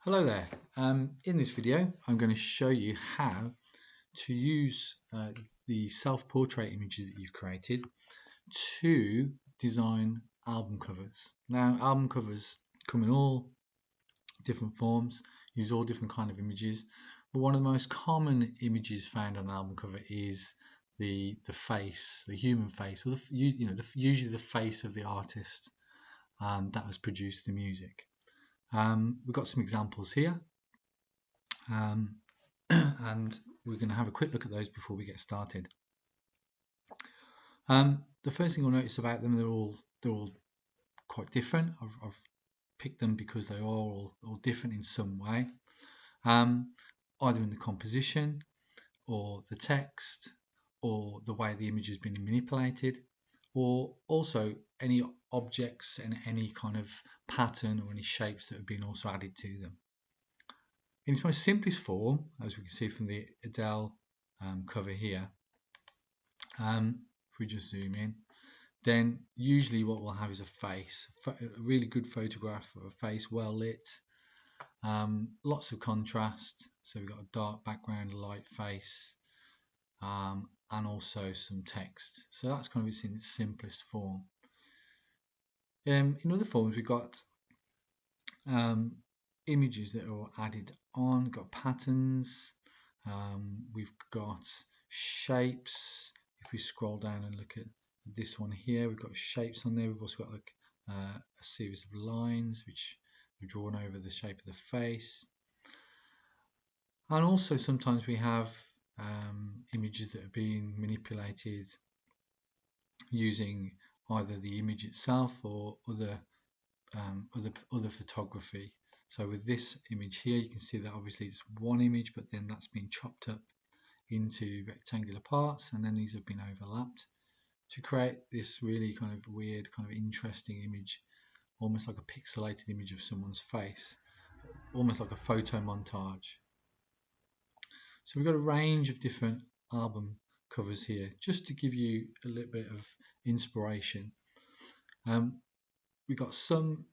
Hello there. In this video, I'm going to show you how to use the self-portrait images that you've created to design album covers. Now, album covers come in all different forms, use all different kind of images, but one of the most common images found on an album cover is the face, the human face, or usually the face of the artist that has produced the music. We've got some examples here. And we're going to have a quick look at those before we get started. The first thing you'll notice about them, they're all quite different. I've picked them because they are all different in some way, either in the composition or the text or the way the image has been manipulated, or also any objects and any kind of pattern or any shapes that have been also added to them. In its most simplest form, as we can see from the Adele cover here, if we just zoom in, then usually what we'll have is a face, a really good photograph of a face, well lit, lots of contrast. So we've got a dark background, a light face, and also some text. So that's kind of in its simplest form. In other forms, we've got images that are added on, we've got patterns, we've got shapes. If we scroll down and look at this one here, we've got shapes on there. We've also got like a series of lines which are drawn over the shape of the face. And also sometimes we have images that are being manipulated using either the image itself or other photography. So with this image here, you can see that obviously it's one image, but then that's been chopped up into rectangular parts, and then these have been overlapped to create this really kind of weird, kind of interesting image, almost like a pixelated image of someone's face, almost like a photo montage. So we've got a range of different album covers here, just to give you a little bit of inspiration. We've got some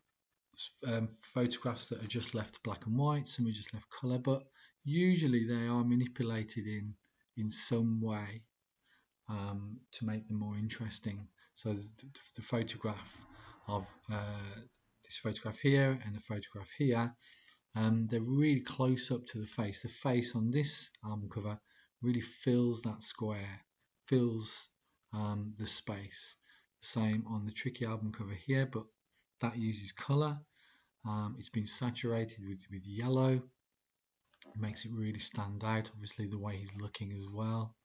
photographs that are just left black and white, some are just left colour, but usually they are manipulated in some way to make them more interesting. So the photograph of this photograph here and the photograph here, they're really close up to the face. The face on this album cover really fills that square, fills the space. Same on the Tricky album cover here, but that uses colour. It's been saturated with yellow. It makes it really stand out, obviously the way he's looking as well.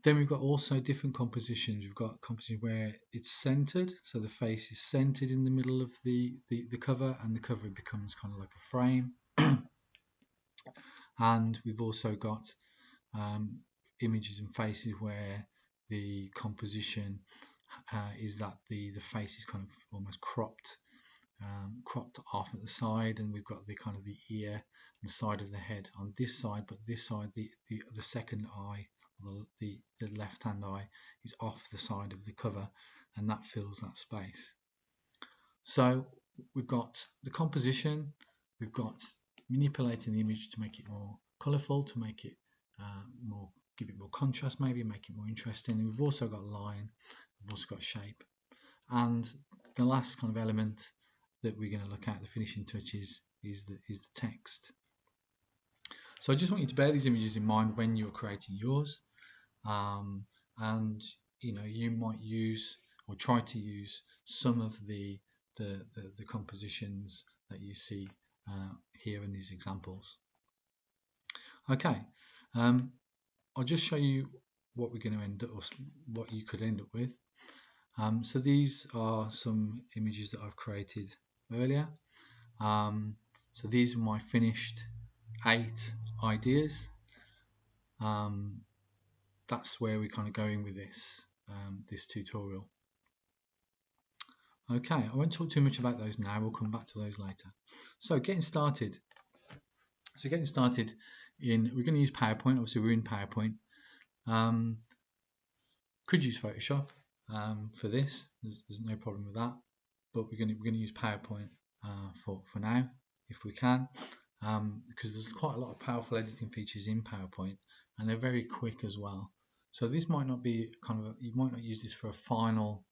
Then we've got also different compositions. We've got composition where it's centered, so the face is centered in the middle of the cover, and the cover becomes kind of like a frame. And we've also got images and faces where the composition is that the face is kind of almost cropped off at the side, and we've got the kind of the ear and the side of the head on this side, but this side, the second eye, the left hand eye, is off the side of the cover, and that fills that space. So we've got the composition, we've got manipulating the image to make it more colourful, to make it more, give it more contrast, maybe make it more interesting. And we've also got line, we've also got shape, and the last kind of element that we're going to look at, the finishing touches, is the text. So I just want you to bear these images in mind when you're creating yours, and you might use or try to use some of the compositions that you see here in these examples. Okay, I'll just show you what we're going to end up, or what you could end up with. So these are some images that I've created earlier. So these are my finished 8 ideas. That's where we're kind of going with this this tutorial. Okay, I won't talk too much about those now, we'll come back to those later. So getting started. We're going to use PowerPoint. Obviously we're in PowerPoint. Could use Photoshop for this. There's no problem with that. But we're going to use PowerPoint for now. if we can, because there's quite a lot of powerful editing features in PowerPoint, and they're very quick as well. So this might not be you might not use this for a final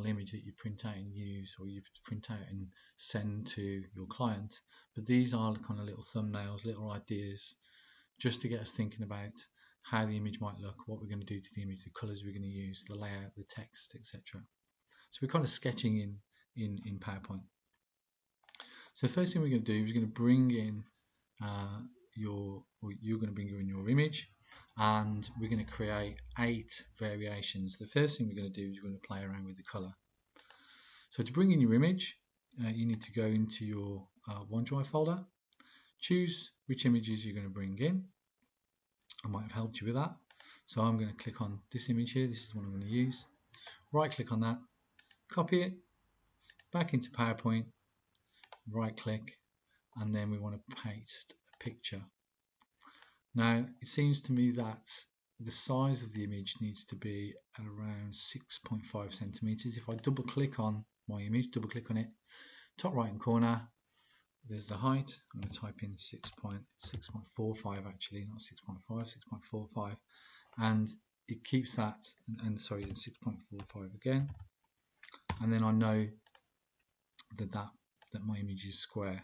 image that you print out and use, or you print out and send to your client, but these are kind of little thumbnails, little ideas, just to get us thinking about how the image might look, what we're going to do to the image, the colors we're going to use, the layout, the text, etc. So we're kind of sketching in PowerPoint. So the first thing we're going to do is going to bring in you're going to bring in your image, and we're going to create 8 variations. The first thing we're going to do is we're going to play around with the color. So to bring in your image, you need to go into your OneDrive folder, choose which images you're going to bring in. I might have helped you with that. So I'm going to click on this image here. This is what I'm going to use. Right click on that, copy it back into PowerPoint, right click, and then we want to paste a picture. Now it seems to me that the size of the image needs to be at around 6.5 centimeters. If I double click on my image, double click on it, top right hand corner, there's the height. I'm going to type in 6.45 actually, not 6.5, 6.45, and it keeps that, and sorry, 6.45 again, and then I know that my image is square.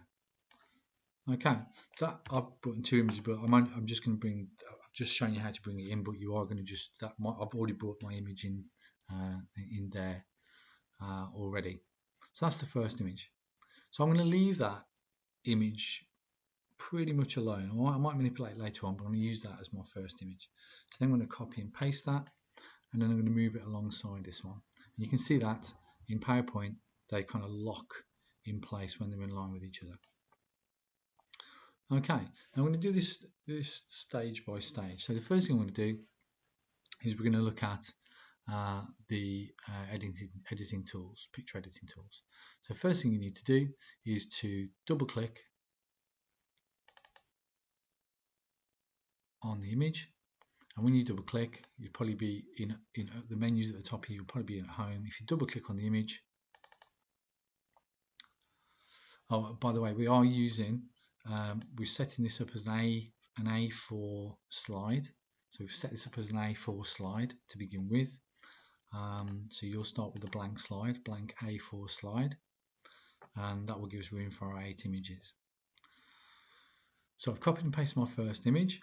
Okay, that I've put in 2 images, but I'm just going to bring. I've just shown you how to bring it in, but you are going to just I've already brought my image in there already. So that's the first image. So I'm going to leave that image pretty much alone. I might manipulate later on, but I'm going to use that as my first image. So then I'm going to copy and paste that, and then I'm going to move it alongside this one. And you can see that in PowerPoint they kind of lock in place when they're in line with each other. Okay, now I'm going to do this stage by stage. So the first thing I'm going to do is we're going to look at the editing tools, picture editing tools. So first thing you need to do is to double click on the image, and when you double click, you'll probably be in the menus at the top here. You'll probably be at home. If you double click on the image, oh, by the way, we are using we're setting this up as an A4 slide. So we've set this up as an A4 slide to begin with. So you'll start with a blank slide, blank A4 slide, and that will give us room for our 8 images. So I've copied and pasted my first image,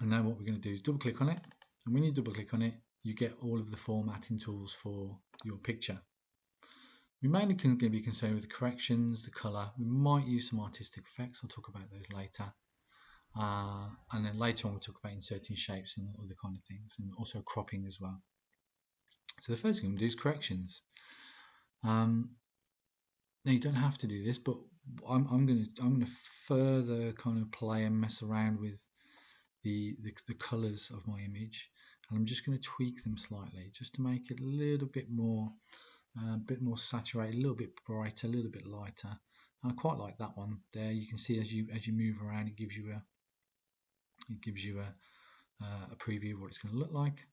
and now what we're going to do is double click on it, and when you double click on it, you get all of the formatting tools for your picture. We're mainly going to be concerned with the corrections, the colour. We might use some artistic effects. I'll talk about those later. And then later on we'll talk about inserting shapes and other kind of things, and also cropping as well. So the first thing I'm going to do is corrections. Now you don't have to do this, but I'm going to further kind of play and mess around with the colours of my image, and I'm just going to tweak them slightly just to make it a little bit more saturated, a little bit brighter, a little bit lighter. And I quite like that one there. You can see as you move around, it gives you a preview of what it's going to look like.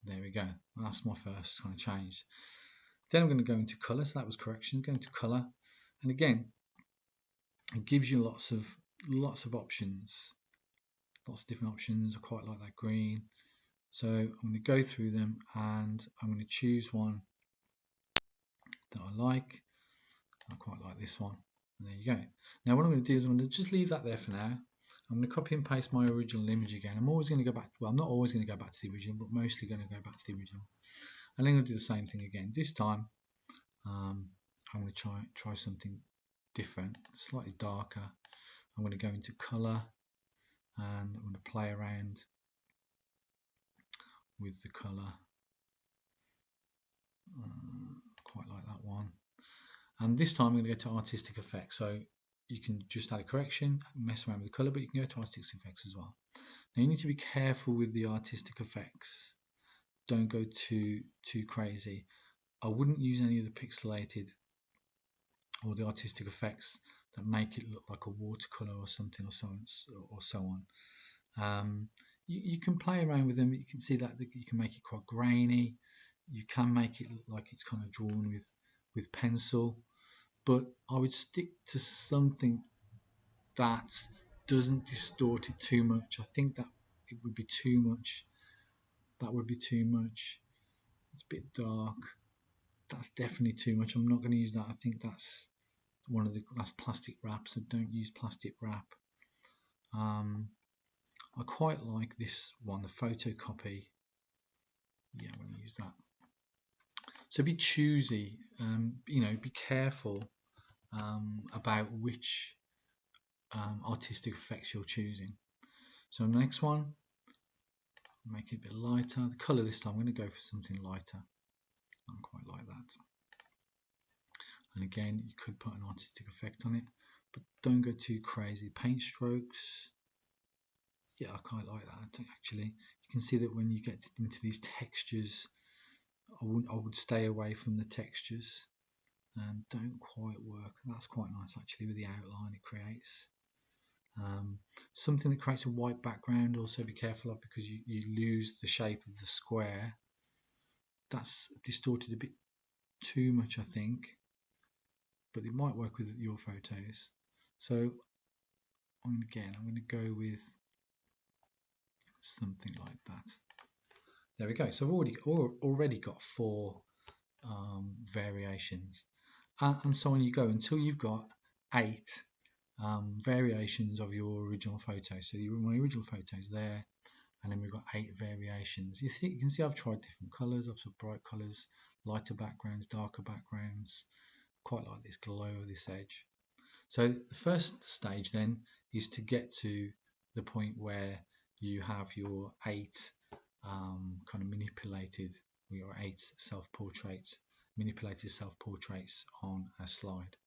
There we go. That's my first kind of change. Then I'm going to go into colour. So that was correction. Go into colour, and again, it gives you lots of options, lots of different options. I quite like that green. So I'm going to go through them, and I'm going to choose one that I like. I quite like this one. And there you go. Now what I'm going to do is I'm going to just leave that there for now. I'm going to copy and paste my original image again. I'm always going to go back. Well, I'm not always going to go back to the original, but mostly going to go back to the original. And then I'm going to do the same thing again. This time, I'm going to try something different, slightly darker. I'm going to go into colour, and I'm going to play around with the colour. Quite like that one. And this time I'm going to go to artistic effects. So you can just add a correction, mess around with the colour, but you can go to artistic effects as well. Now you need to be careful with the artistic effects. Don't go too crazy. I wouldn't use any of the pixelated or the artistic effects that make it look like a watercolor or something, or so on. You can play around with them. You can see that you can make it quite grainy. You can make it look like it's kind of drawn with pencil. but I would stick to something that doesn't distort it too much. I think that it would be too much. That would be too much. It's a bit dark. That's definitely too much. I'm not going to use that. I think that's one of the last plastic wrap, so don't use plastic wrap. I quite like this one, the photocopy. Yeah, I'm going to use that. So be choosy, be careful about which artistic effects you're choosing. So next one, make it a bit lighter. The colour this time, I'm going to go for something lighter. I quite like that. And again, you could put an artistic effect on it, but don't go too crazy. Paint strokes, yeah, I quite like that actually. You can see that when you get into these textures, I would stay away from the textures. Don't quite work. That's quite nice actually with the outline it creates. Something that creates a white background, also be careful of, because you lose the shape of the square. That's distorted a bit too much, I think, but it might work with your photos. So I'm going to go with something like that. There we go. So I've already got 4 variations, and so on you go until you've got 8 variations of your original photo. So my original photo is there, and then we've got 8 variations. You can see I've tried different colours. I've got bright colours, lighter backgrounds, darker backgrounds. Quite like this glow of this edge. So the first stage then is to get to the point where you have your 8 kind of manipulated, your 8 self-portraits, manipulated self-portraits on a slide.